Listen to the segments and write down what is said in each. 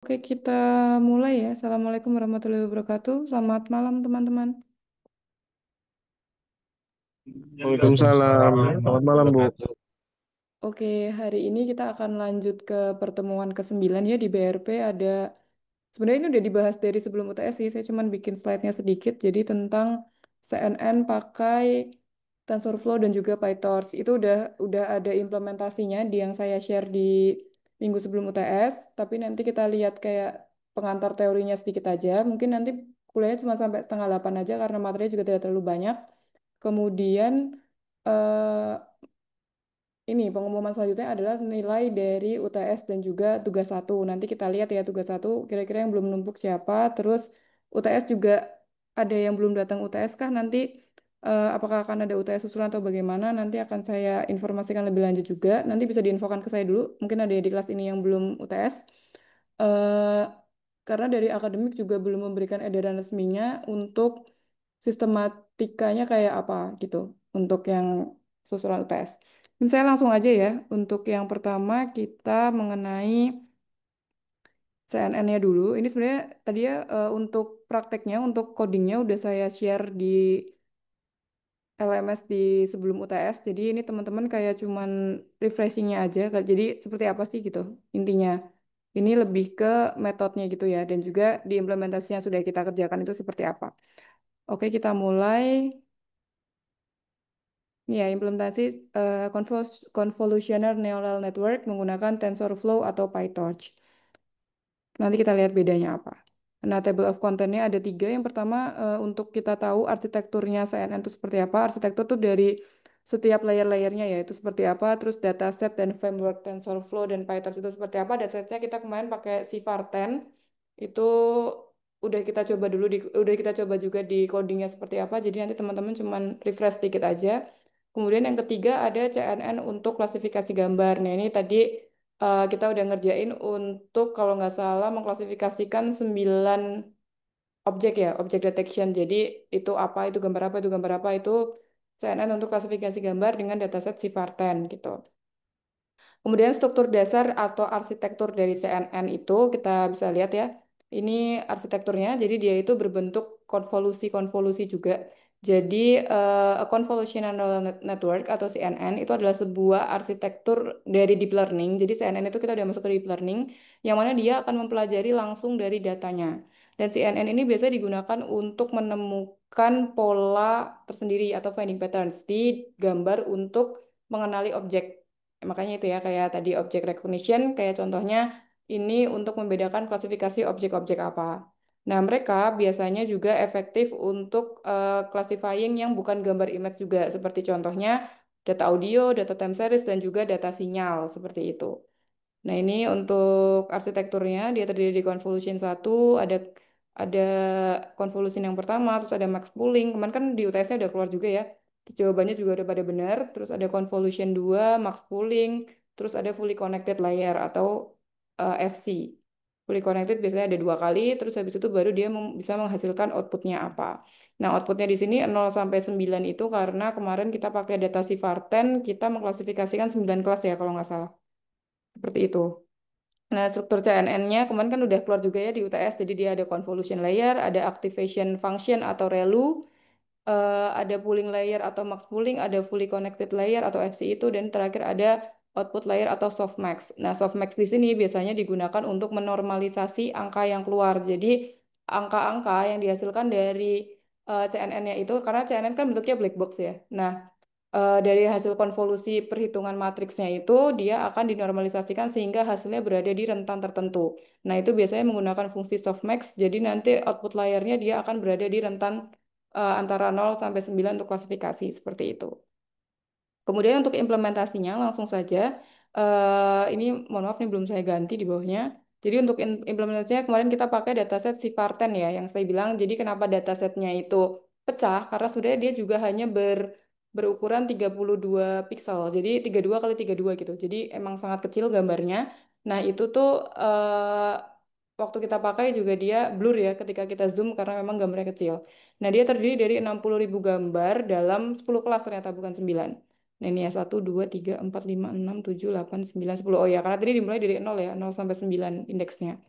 Oke, kita mulai ya. Assalamualaikum warahmatullahi wabarakatuh. Selamat malam, teman-teman. Waalaikumsalam. Selamat malam, Bu. Oke, hari ini kita akan lanjut ke pertemuan ke-9 ya di BRP. Sebenarnya ini udah dibahas dari sebelum UTS sih. Saya cuman bikin slide-nya sedikit. Jadi tentang CNN pakai TensorFlow dan juga PyTorch. Itu udah ada implementasinya di yang saya share di minggu sebelum UTS. Tapi nanti kita lihat kayak pengantar teorinya sedikit aja. Mungkin nanti kuliahnya cuma sampai setengah 8 aja karena materinya juga tidak terlalu banyak. Kemudian eh, ini pengumuman selanjutnya adalah nilai dari UTS dan juga tugas satu. Nanti kita lihat ya tugas satu kira-kira yang belum numpuk siapa. Terus UTS juga ada yang belum datang UTS kah nanti apakah akan ada UTS susulan atau bagaimana? Nanti akan saya informasikan lebih lanjut juga. Nanti bisa diinfokan ke saya dulu. Mungkin ada di kelas ini yang belum UTS. Eh, karena dari akademik juga belum memberikan edaran resminya untuk sistematikanya kayak apa gitu untuk yang susulan UTS. Ini saya langsung aja ya. Untuk yang pertama kita mengenai CNN-nya dulu. Ini sebenarnya tadi ya untuk prakteknya, untuk codingnya udah saya share di LMS di sebelum UTS. Jadi ini teman-teman kayak cuman refreshingnya aja. Jadi seperti apa sih gitu intinya. Ini lebih ke metodenya gitu ya. Dan juga di implementasinya sudah kita kerjakan itu seperti apa. Oke, kita mulai. Ya, implementasi convolutional neural network menggunakan TensorFlow atau PyTorch. Nanti kita lihat bedanya apa. Nah, table of content-nya ada tiga. Yang pertama, untuk kita tahu arsitekturnya CNN itu seperti apa. Arsitektur itu dari setiap layer-layernya ya, itu seperti apa. Terus dataset dan framework TensorFlow dan PyTorch itu seperti apa. Datasetnya kita kemarin pakai CIFAR-10. Itu udah kita coba juga di codingnya seperti apa. Jadi nanti teman-teman cuman refresh sedikit aja. Kemudian yang ketiga ada CNN untuk klasifikasi gambar. Nah, ini tadi kita udah ngerjain untuk kalau nggak salah mengklasifikasikan 9 objek ya, objek detection. Jadi itu gambar apa, itu gambar apa, itu CNN untuk klasifikasi gambar dengan dataset CIFAR-10 gitu. Kemudian struktur dasar atau arsitektur dari CNN itu kita bisa lihat ya. Ini arsitekturnya, jadi dia itu berbentuk konvolusi-konvolusi juga. Jadi a convolutional neural network atau CNN itu adalah sebuah arsitektur dari deep learning. Jadi CNN itu kita udah masuk ke deep learning, yang mana dia akan mempelajari langsung dari datanya. Dan CNN ini biasanya digunakan untuk menemukan pola tersendiri atau finding patterns di gambar untuk mengenali objek. Makanya itu ya kayak tadi object recognition kayak contohnya ini untuk membedakan klasifikasi objek-objek apa. Nah, mereka biasanya juga efektif untuk classifying yang bukan gambar image juga seperti contohnya data audio, data time series dan juga data sinyal seperti itu. Nah, ini untuk arsitekturnya dia terdiri di convolution satu, ada convolution yang pertama, terus ada max pooling. Kemarin kan di UTS-nya udah keluar juga ya. Terus jawabannya juga udah pada benar. Terus ada convolution 2, max pooling, terus ada fully connected layer atau FC. Fully connected biasanya ada dua kali, terus habis itu baru dia bisa menghasilkan outputnya apa. Nah, outputnya di sini 0 sampai 9 itu karena kemarin kita pakai data CIFAR-10, kita mengklasifikasikan 9 kelas ya kalau nggak salah. Seperti itu. Nah, struktur CNN-nya kemarin kan udah keluar juga ya di UTS. Jadi dia ada convolution layer, ada activation function atau ReLU, ada pooling layer atau max pooling, ada fully connected layer atau FC itu, dan terakhir ada output layer atau softmax. Nah, softmax di sini biasanya digunakan untuk menormalisasi angka yang keluar. Jadi angka-angka yang dihasilkan dari CNN-nya itu, karena CNN kan bentuknya black box ya. Nah, dari hasil konvolusi perhitungan matriksnya itu dia akan dinormalisasikan sehingga hasilnya berada di rentan tertentu. Nah, itu biasanya menggunakan fungsi softmax. Jadi nanti output layernya dia akan berada di rentan antara 0 sampai 9 untuk klasifikasi seperti itu. Kemudian untuk implementasinya langsung saja, ini mohon maaf nih belum saya ganti di bawahnya. Jadi untuk implementasinya kemarin kita pakai dataset Siparten ya, yang saya bilang. Jadi kenapa datasetnya itu pecah? Karena sudah dia juga hanya berukuran 32 piksel. Jadi 32 kali 32 gitu. Jadi emang sangat kecil gambarnya. Nah itu tuh waktu kita pakai juga dia blur ya ketika kita zoom karena memang gambarnya kecil. Nah dia terdiri dari 60.000 gambar dalam 10 kelas ternyata bukan 9. Nah ini ya 1, 2, 3, 4, 5, 6, 7, 8, 9, 10. Oh ya karena tadi dimulai dari 0 ya, 0 sampai 9 indeksnya.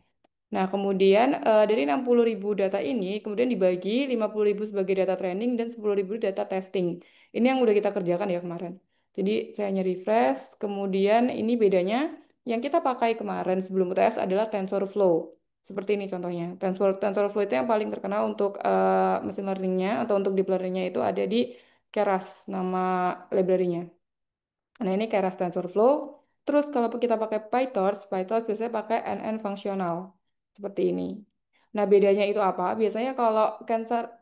Nah, kemudian dari 60.000 data ini kemudian dibagi 50.000 sebagai data training dan 10.000 data testing. Ini yang udah kita kerjakan ya kemarin. Jadi saya hanya refresh, kemudian ini bedanya yang kita pakai kemarin sebelum UTS adalah TensorFlow. Seperti ini contohnya. TensorFlow itu yang paling terkenal untuk machine learning-nya atau untuk deep learning-nya itu ada di Keras nama library-nya. Nah, ini Keras TensorFlow. Terus kalau kita pakai PyTorch, PyTorch biasanya pakai NN fungsional. Seperti ini. Nah, bedanya itu apa? Biasanya kalau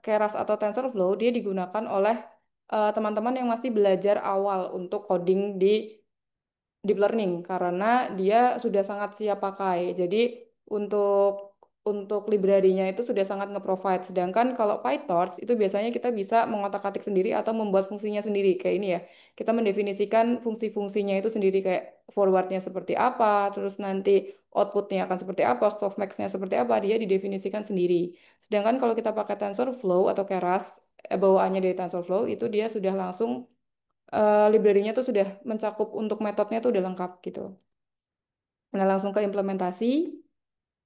Keras atau TensorFlow, dia digunakan oleh teman-teman yang masih belajar awal untuk coding di deep learning karena dia sudah sangat siap pakai. Jadi untuk library-nya itu sudah sangat nge-provide. Sedangkan kalau PyTorch itu biasanya kita bisa mengotak-atik sendiri atau membuat fungsinya sendiri kayak ini ya. Kita mendefinisikan fungsi-fungsinya itu sendiri kayak forwardnya seperti apa, terus nanti outputnya akan seperti apa, softmax-nya seperti apa, dia didefinisikan sendiri. Sedangkan kalau kita pakai TensorFlow atau Keras, bawaannya dari TensorFlow itu dia sudah langsung library-nya tuh sudah mencakup untuk metodenya tuh udah lengkap gitu. Nah, langsung ke implementasi.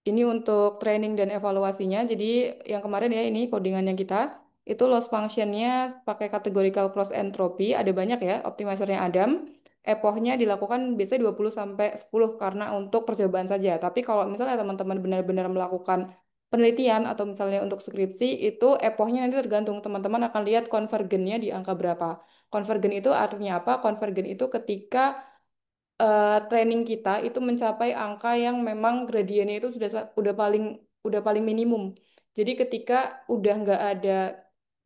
Ini untuk training dan evaluasinya. Jadi yang kemarin ya ini codingannya kita itu loss functionnya pakai categorical cross entropy. Ada banyak ya optimizer-nya Adam. Epochnya dilakukan biasanya 20 sampai 10 karena untuk percobaan saja. Tapi kalau misalnya teman-teman benar-benar melakukan penelitian atau misalnya untuk skripsi itu epochnya nanti tergantung teman-teman akan lihat konvergennya di angka berapa. Konvergen itu artinya apa? Konvergen itu ketika training kita itu mencapai angka yang memang gradiennya itu udah paling minimum. Jadi ketika udah nggak ada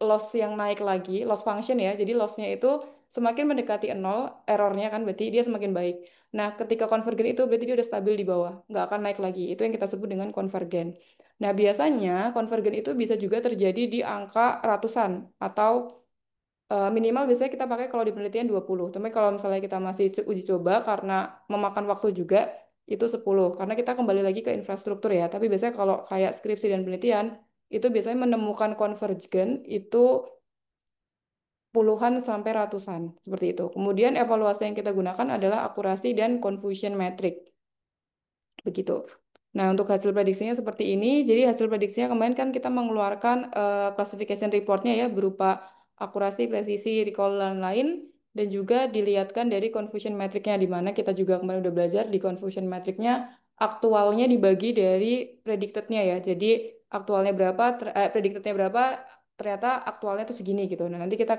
loss yang naik lagi, loss function ya, jadi lossnya itu semakin mendekati nol, errornya kan berarti dia semakin baik. Nah, ketika konvergen itu berarti dia udah stabil di bawah, nggak akan naik lagi. Itu yang kita sebut dengan konvergen. Nah, biasanya konvergen itu bisa juga terjadi di angka ratusan atau minimal biasanya kita pakai kalau di penelitian 20. Tapi kalau misalnya kita masih uji coba karena memakan waktu juga itu 10. Karena kita kembali lagi ke infrastruktur ya. Tapi biasanya kalau kayak skripsi dan penelitian itu biasanya menemukan konvergen itu puluhan sampai ratusan seperti itu. Kemudian evaluasi yang kita gunakan adalah akurasi dan confusion metric. Begitu. Nah, untuk hasil prediksinya seperti ini. Jadi hasil prediksinya kemarin kan kita mengeluarkan classification reportnya ya berupa akurasi, presisi, recall, dan lain. Dan juga dilihatkan dari confusion metricnya di mana kita juga kemarin udah belajar di confusion metricnya aktualnya dibagi dari predictednya ya. Jadi aktualnya berapa, predictednya berapa, ternyata aktualnya tuh segini gitu. Nah, nanti kita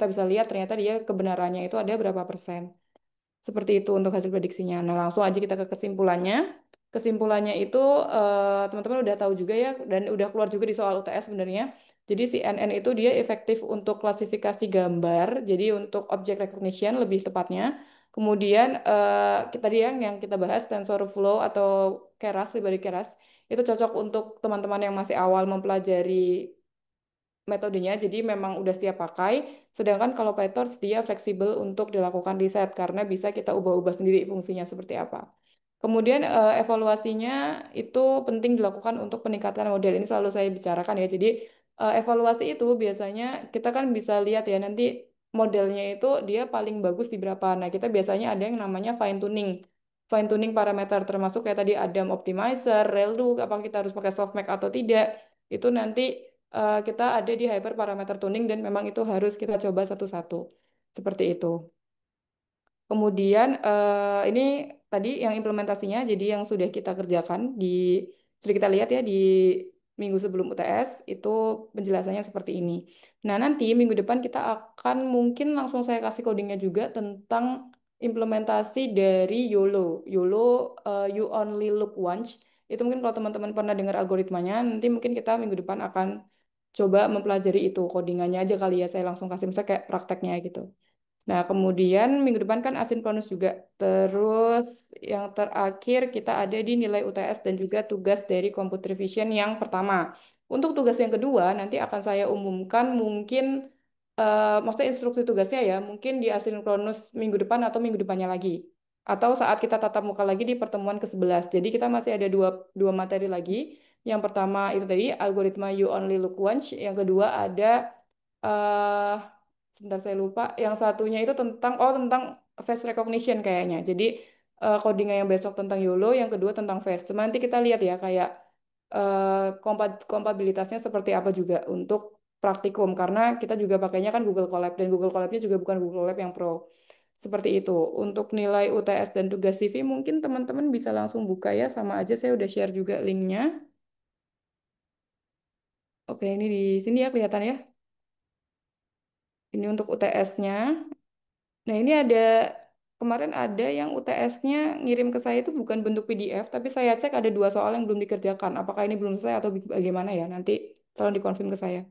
bisa lihat ternyata dia kebenarannya itu ada berapa persen. Seperti itu untuk hasil prediksinya. Nah, langsung aja kita ke kesimpulannya. Kesimpulannya itu teman-teman udah tahu juga ya dan udah keluar juga di soal UTS sebenarnya. Jadi CNN itu dia efektif untuk klasifikasi gambar, jadi untuk object recognition lebih tepatnya. Kemudian kita tadi yang kita bahas TensorFlow atau Keras, library Keras itu cocok untuk teman-teman yang masih awal mempelajari metodenya, jadi memang udah siap pakai. Sedangkan kalau PyTorch dia fleksibel untuk dilakukan riset karena bisa kita ubah-ubah sendiri fungsinya seperti apa. Kemudian evaluasinya itu penting dilakukan untuk peningkatan model. Ini selalu saya bicarakan ya. Jadi evaluasi itu biasanya kita kan bisa lihat ya nanti modelnya itu dia paling bagus di berapa. Nah, kita biasanya ada yang namanya fine tuning. Fine tuning parameter termasuk kayak tadi Adam optimizer, ReLU, apakah kita harus pakai softmax atau tidak. Itu nanti kita ada di hyper parameter tuning dan memang itu harus kita coba satu-satu. Seperti itu. Kemudian ini tadi yang implementasinya, jadi yang sudah kita kerjakan sudah kita lihat ya di minggu sebelum UTS itu penjelasannya seperti ini. Nah nanti minggu depan kita akan mungkin langsung saya kasih codingnya juga tentang implementasi dari YOLO. YOLO You Only Look Once. Itu mungkin kalau teman-teman pernah dengar algoritmanya, nanti mungkin kita minggu depan akan coba mempelajari itu codingannya aja kali ya. Saya langsung kasih misalnya kayak prakteknya gitu. Nah, kemudian minggu depan kan asinkronus juga. Terus yang terakhir kita ada di nilai UTS dan juga tugas dari computer vision yang pertama. Untuk tugas yang kedua nanti akan saya umumkan mungkin maksudnya instruksi tugasnya ya, mungkin di asinkronus minggu depan atau minggu depannya lagi. Atau saat kita tatap muka lagi di pertemuan ke-11. Jadi kita masih ada dua materi lagi. Yang pertama itu tadi algoritma you only look once. Yang kedua ada eh sebentar saya lupa. Yang satunya itu tentang face recognition kayaknya. Jadi codingnya yang besok tentang YOLO, yang kedua tentang face. Cuma nanti kita lihat ya kayak kompatibilitasnya seperti apa juga untuk praktikum karena kita juga pakainya kan Google Colab dan Google Colabnya juga bukan Google Colab yang Pro. Seperti itu. Untuk nilai UTS dan tugas CV mungkin teman-teman bisa langsung buka ya, sama aja saya udah share juga linknya. Oke, ini di sini ya kelihatan ya. Ini untuk UTS-nya. Nah, ini ada kemarin ada yang UTS-nya ngirim ke saya itu bukan bentuk PDF, tapi saya cek ada dua soal yang belum dikerjakan. Apakah ini belum selesai atau bagaimana ya? Nanti tolong dikonfirm ke saya.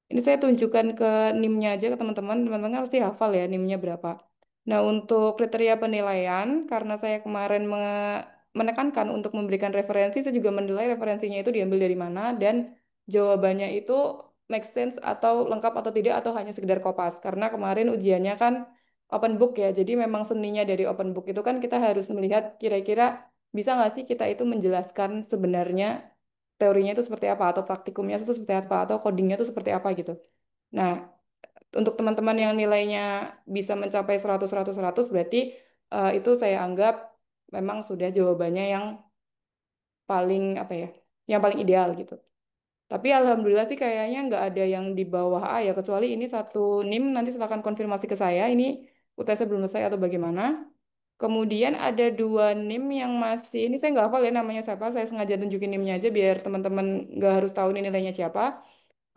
Ini saya tunjukkan ke NIM-nya aja ke teman-teman. Teman-teman kan pasti hafal ya NIM-nya berapa. Nah, untuk kriteria penilaian, karena saya kemarin menekankan untuk memberikan referensi, saya juga menilai referensinya itu diambil dari mana dan jawabannya itu make sense atau lengkap atau tidak atau hanya sekedar kopas. Karena kemarin ujiannya kan open book ya, jadi memang seninya dari open book itu kan kita harus melihat kira-kira bisa nggak sih kita itu menjelaskan sebenarnya teorinya itu seperti apa atau praktikumnya itu seperti apa atau codingnya itu seperti apa gitu. Nah, untuk teman-teman yang nilainya bisa mencapai 100 100 100 berarti itu saya anggap memang sudah jawabannya yang paling apa ya? Yang paling ideal gitu. Tapi alhamdulillah sih kayaknya nggak ada yang di bawah A ya kecuali ini satu NIM nanti silakan konfirmasi ke saya ini UTS belum selesai atau bagaimana. Kemudian ada dua NIM yang masih, ini saya nggak hafal ya namanya siapa, saya sengaja tunjukin NIM-nya aja biar teman-teman nggak harus tahu ini nilainya siapa.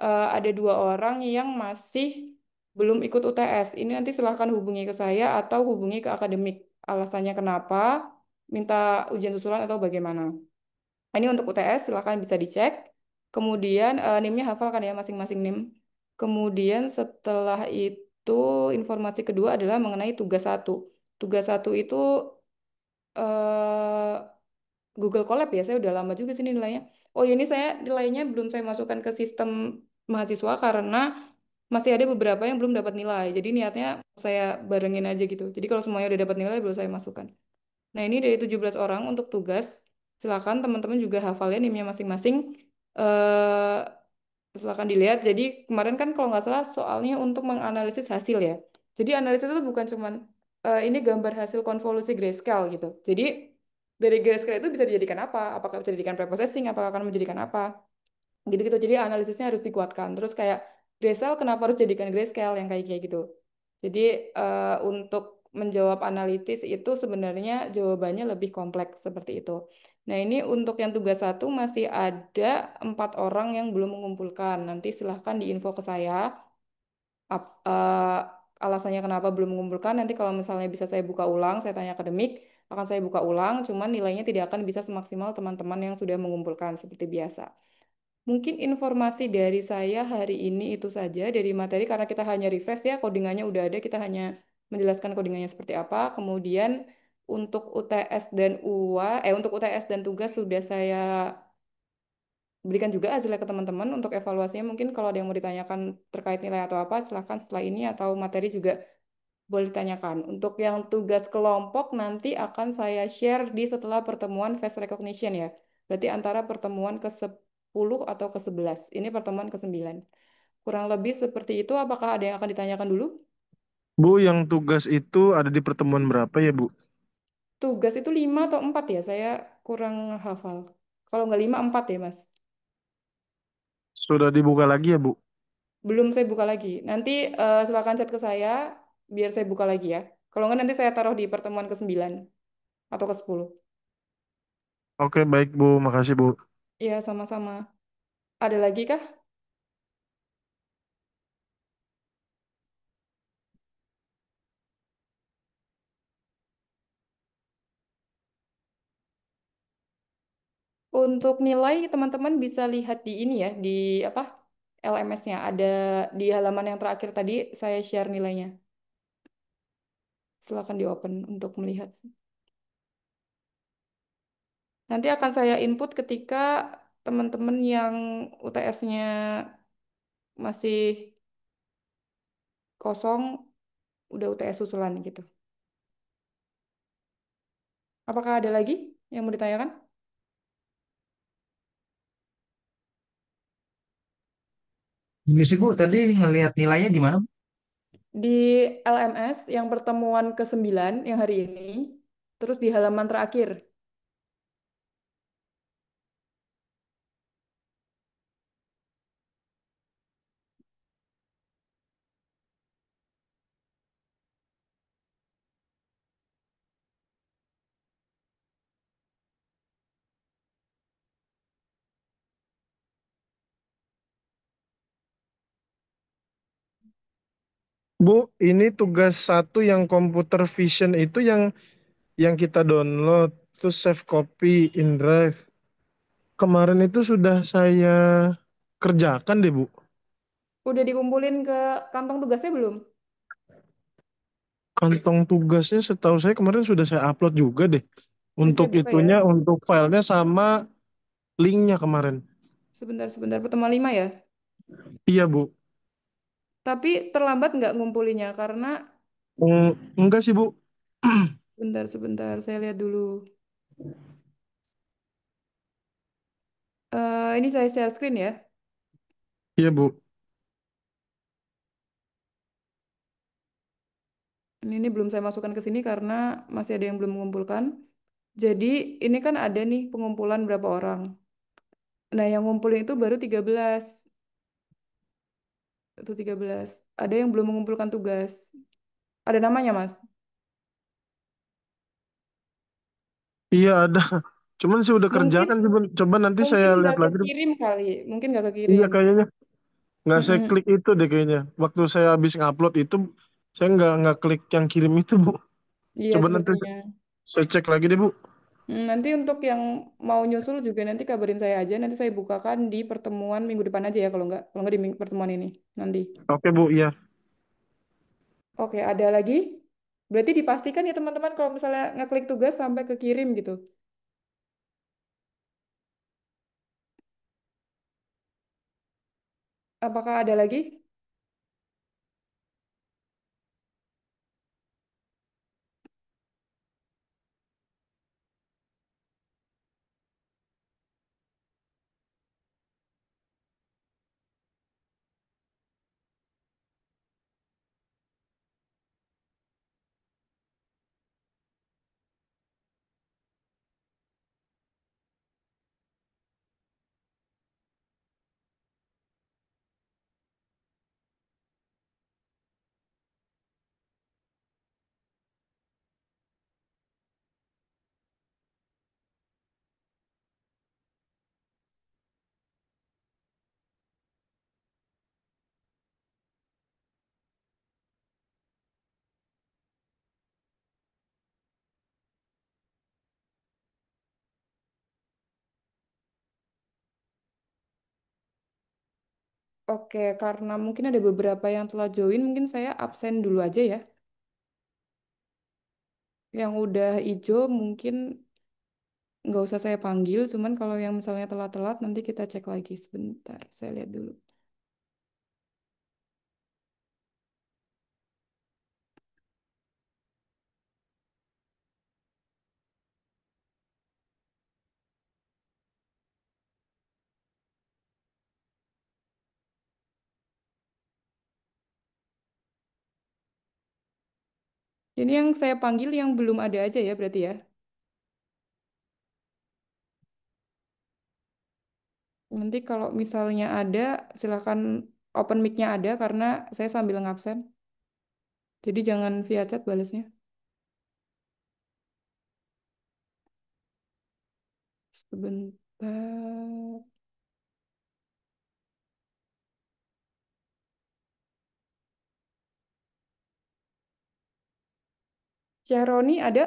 Ada dua orang yang masih belum ikut UTS. Ini nanti silahkan hubungi ke saya atau hubungi ke akademik. Alasannya kenapa, minta ujian susulan atau bagaimana. Ini untuk UTS, silahkan bisa dicek. Kemudian NIM-nya hafal kan ya masing-masing NIM. Kemudian setelah itu informasi kedua adalah mengenai tugas satu. Tugas satu itu eh, Google Colab ya, saya udah lama juga sini nilainya. Oh ini saya nilainya belum saya masukkan ke sistem mahasiswa karena masih ada beberapa yang belum dapat nilai. Jadi niatnya saya barengin aja gitu. Jadi kalau semuanya udah dapat nilai baru saya masukkan. Nah ini dari 17 orang untuk tugas. Silakan teman-teman juga hafalin NIM-nya masing-masing. Eh Silakan dilihat. Jadi kemarin kan kalau nggak salah soalnya untuk menganalisis hasil ya. Jadi analisis itu bukan cuman ini gambar hasil konvolusi grayscale gitu. Jadi dari grayscale itu bisa dijadikan apa? Apakah bisa dijadikan preprocessing? Apakah akan menjadikan apa? Gitu-gitu. Jadi analisisnya harus dikuatkan. Terus kayak grayscale kenapa harus jadikan grayscale yang kayak kayak gitu. Jadi untuk menjawab analitis itu sebenarnya jawabannya lebih kompleks seperti itu. Nah ini untuk yang tugas satu masih ada 4 orang yang belum mengumpulkan. Nanti silahkan diinfo ke saya. Alasannya kenapa belum mengumpulkan. Nanti kalau misalnya bisa saya buka ulang, saya tanya akademik, akan saya buka ulang. Cuman nilainya tidak akan bisa semaksimal teman-teman yang sudah mengumpulkan seperti biasa. Mungkin informasi dari saya hari ini itu saja dari materi karena kita hanya refresh ya codingannya udah ada kita hanya menjelaskan codingannya seperti apa. Kemudian untuk UTS dan UA untuk UTS dan tugas sudah saya berikan juga hasilnya ke teman-teman untuk evaluasinya. Mungkin kalau ada yang mau ditanyakan terkait nilai atau apa silahkan setelah ini atau materi juga boleh ditanyakan. Untuk yang tugas kelompok nanti akan saya share di setelah pertemuan face recognition ya. Berarti antara pertemuan ke-10 atau ke-11. Ini pertemuan ke-9. Kurang lebih seperti itu. Apakah ada yang akan ditanyakan dulu? Bu, yang tugas itu ada di pertemuan berapa ya, Bu? Tugas itu 5 atau 4 ya? Saya kurang hafal. Kalau nggak 5, 4 ya Mas. Sudah dibuka lagi ya, Bu? Belum saya buka lagi. Nanti silakan chat ke saya biar saya buka lagi ya. Kalau nggak nanti saya taruh di pertemuan ke-9 atau ke-10. Oke, baik, Bu. Makasih, Bu. Iya, sama-sama. Ada lagi kah? Untuk nilai teman-teman bisa lihat di ini ya, di apa? LMS-nya ada di halaman yang terakhir tadi saya share nilainya. Silakan di-open untuk melihat. Nanti akan saya input ketika teman-teman yang UTS-nya masih kosong udah UTS susulan gitu. Apakah ada lagi yang mau ditanyakan? Ini sih Bu, tadi ngelihat nilainya di mana? Bu? Di LMS yang pertemuan ke-9 yang hari ini, terus di halaman terakhir. Bu, ini tugas satu yang computer vision itu yang kita download, terus save copy in Drive. Kemarin itu sudah saya kerjakan deh, Bu. Udah dikumpulin ke kantong tugasnya belum? Kantong tugasnya setahu saya kemarin sudah saya upload juga deh. Ini saya Untuk buka ya. itunya, untuk filenya sama linknya kemarin. Sebentar, pertemuan 5 ya. Iya, Bu. Tapi terlambat nggak ngumpulinnya karena Enggak sih, Bu. sebentar, saya lihat dulu. Ini saya share screen ya. Iya, Bu. Ini belum saya masukkan ke sini karena masih ada yang belum mengumpulkan. Jadi ini kan ada nih pengumpulan berapa orang. Nah, yang ngumpulin itu baru 13. Itu 13. Ada yang belum mengumpulkan tugas. Ada namanya, Mas. Iya, ada. Cuman saya udah Mungkin kerjakan sih, Bu. Coba nanti saya mungkin nggak lihat lagi deh. kekirim kali. Mungkin nggak Iya, kekirim. kayaknya. Nggak saya Mm-mm. klik itu deh kayaknya. Waktu saya habis ngupload itu, saya nggak klik yang kirim itu, Bu. Iya, Coba nanti sepertinya. saya cek lagi deh, Bu. Nanti untuk yang mau nyusul juga nanti kabarin saya aja. Nanti saya bukakan di pertemuan minggu depan aja ya kalau nggak di pertemuan ini nanti. Oke, Bu. Iya. Oke, ada lagi? Berarti dipastikan ya teman-teman kalau misalnya ngeklik tugas sampai kekirim gitu. Apakah ada lagi? Oke, karena mungkin ada beberapa yang telah join, mungkin saya absen dulu aja ya. Yang udah hijau mungkin nggak usah saya panggil, cuman kalau yang misalnya telat-telat nanti kita cek lagi sebentar. Saya lihat dulu. Ini yang saya panggil yang belum ada aja ya berarti ya. Nanti kalau misalnya ada, silakan open mic-nya ada karena saya sambil ngabsen. Jadi jangan via chat balasnya. Sebentar. Syahroni ada?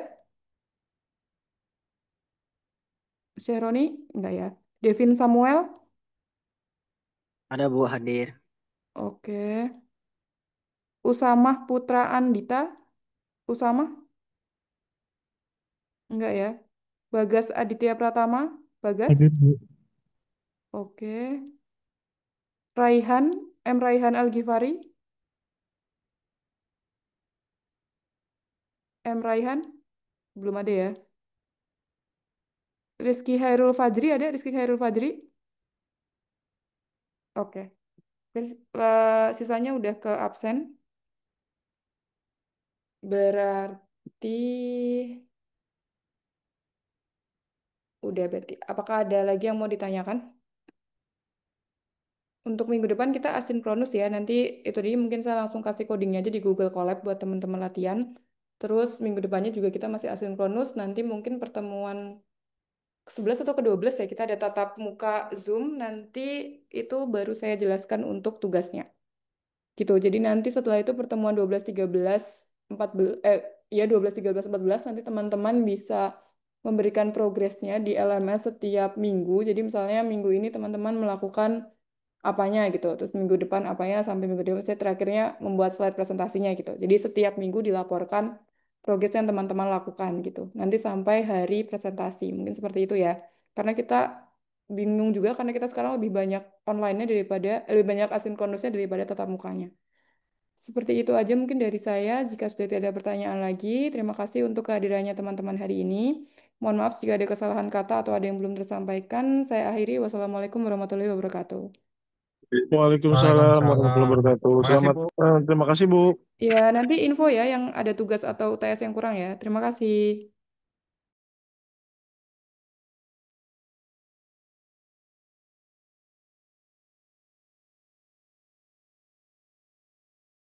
Syahroni? Enggak ya. Devin Samuel? Ada Bu hadir. Oke. Usamah Putra Andita? Usamah? Enggak ya. Bagas Aditya Pratama? Bagas? Hadir, Bu. Oke. Raihan? Raihan Al-Ghifari? Raihan? Belum ada ya. Rizky Hairul Fajri ada? Rizky Hairul Fajri? Oke. Terus, sisanya udah ke absen. Berarti udah berarti. Apakah ada lagi yang mau ditanyakan? Untuk minggu depan kita asinkronus ya. Nanti itu dia mungkin saya langsung kasih codingnya aja di Google Colab buat teman-teman latihan. Terus minggu depannya juga kita masih asinkronus. Nanti mungkin pertemuan ke-11 atau ke-12 ya kita ada tatap muka Zoom. Nanti itu baru saya jelaskan untuk tugasnya. gitu. Jadi nanti setelah itu pertemuan 12, 13, 14, ya 12, 13, 14 nanti teman-teman bisa memberikan progresnya di LMS setiap minggu. Jadi misalnya minggu ini teman-teman melakukan apanya gitu. Terus minggu depan apanya sampai minggu depan saya terakhirnya membuat slide presentasinya gitu. Jadi setiap minggu dilaporkan progres yang teman-teman lakukan gitu. Nanti sampai hari presentasi. Mungkin seperti itu ya. Karena kita bingung juga karena kita sekarang lebih banyak online-nya daripada lebih banyak asinkronusnya daripada tatap mukanya. Seperti itu aja mungkin dari saya. Jika sudah tidak ada pertanyaan lagi, terima kasih untuk kehadirannya teman-teman hari ini. Mohon maaf jika ada kesalahan kata atau ada yang belum tersampaikan. Saya akhiri. Wassalamualaikum warahmatullahi wabarakatuh. Waalaikumsalam warahmatullahi Waalaikumsalam. wabarakatuh. Terima kasih, Selamat, Bu. terima kasih Bu. Ya, nanti info ya yang ada tugas atau UTS yang kurang ya. Terima kasih.